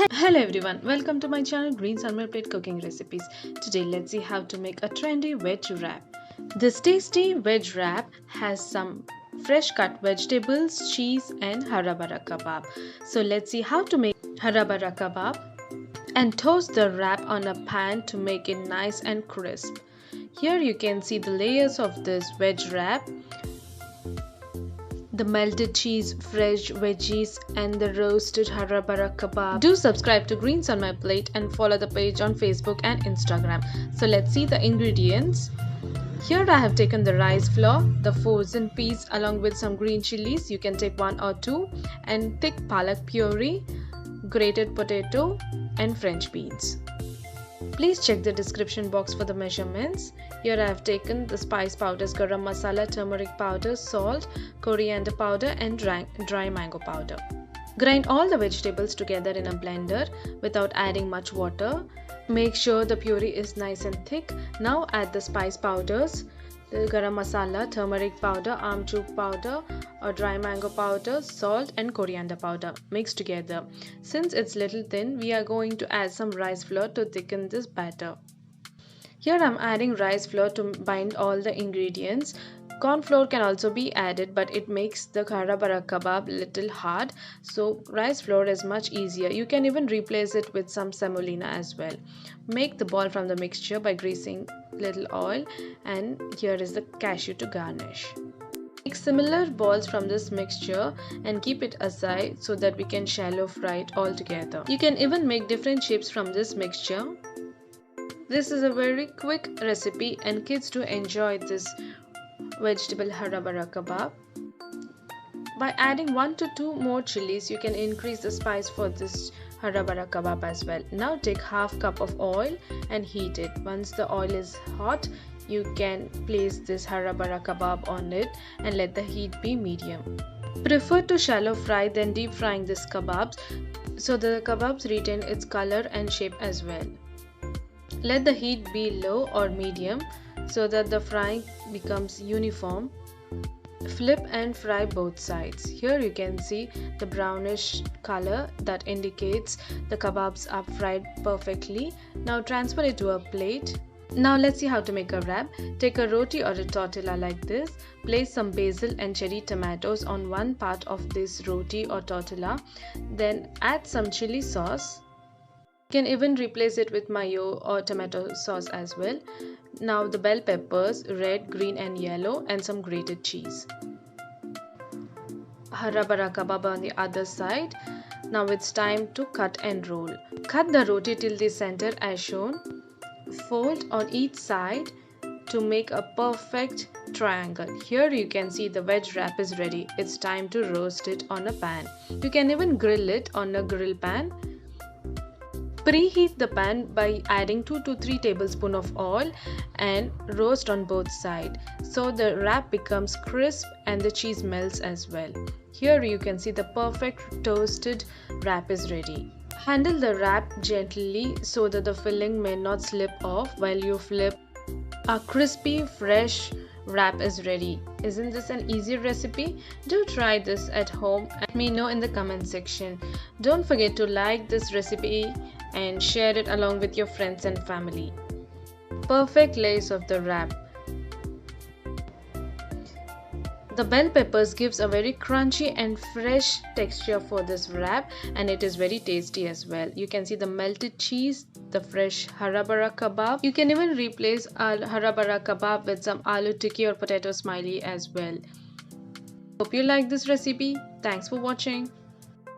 Hello everyone, welcome to my channel Greens on My Plate Cooking Recipes. Today let's see how to make a trendy veg wrap. This tasty veg wrap has some fresh cut vegetables, cheese and hara bara kebab. So let's see how to make hara bara kebab and toast the wrap on a pan to make it nice and crisp. Here you can see the layers of this veg wrap, the melted cheese, fresh veggies and the roasted hara bara kebab. Do subscribe to Greens on My Plate and follow the page on Facebook and Instagram. So let's see the ingredients. Here I have taken the rice flour, the frozen peas along with some green chilies, you can take 1 or 2, and thick palak puree, grated potato and French beans. Please check the description box for the measurements. Here I have taken the spice powders, garam masala, turmeric powder, salt, coriander powder and dry mango powder. Grind all the vegetables together in a blender without adding much water. Make sure the puree is nice and thick. Now add the spice powders, the garam masala, turmeric powder, amchur powder or dry mango powder, salt and coriander powder. Mix together. Since it's little thin, we are going to add some rice flour to thicken this batter. Here I am adding rice flour to bind all the ingredients. Corn flour can also be added, but it makes the hara bara kebab little hard, so rice flour is much easier. You can even replace it with some semolina as well. Make the ball from the mixture by greasing little oil, and here is the cashew to garnish. Make similar balls from this mixture and keep it aside so that we can shallow fry it all together. You can even make different shapes from this mixture. This is a very quick recipe and kids do enjoy this vegetable hara bara kebab. By adding 1 to 2 more chilies, you can increase the spice for this hara bara kebab as well. Now take half cup of oil and heat it. Once the oil is hot, you can place this hara bara kebab on it and let the heat be medium. Prefer to shallow fry than deep frying this kebabs so the kebabs retain its color and shape as well. Let the heat be low or medium so that the frying becomes uniform. Flip and fry both sides. Here you can see the brownish color that indicates the kebabs are fried perfectly. Now transfer it to a plate. Now let's see how to make a wrap. Take a roti or a tortilla like this. Place some basil and cherry tomatoes on one part of this roti or tortilla. Then add some chili sauce. You can even replace it with mayo or tomato sauce as well. Now the bell peppers, red, green and yellow, and some grated cheese. Hara bara kebab on the other side. Now it's time to cut and roll. Cut the roti till the center as shown. Fold on each side to make a perfect triangle. Here you can see the veg wrap is ready. It's time to roast it on a pan. You can even grill it on a grill pan. Preheat the pan by adding 2 to 3 tablespoons of oil and roast on both sides so the wrap becomes crisp and the cheese melts as well. Here you can see the perfect toasted wrap is ready. Handle the wrap gently so that the filling may not slip off while you flip. A crispy fresh wrap is ready. Isn't this an easy recipe? Do try this at home and let me know in the comment section. Don't forget to like this recipe and share it along with your friends and family. Perfect layers of the wrap. The bell peppers gives a very crunchy and fresh texture for this wrap, and it is very tasty as well. You can see the melted cheese, the fresh hara bara kebab. You can even replace a hara bara kebab with some aloo tikki or potato smiley as well. Hope you like this recipe. Thanks for watching.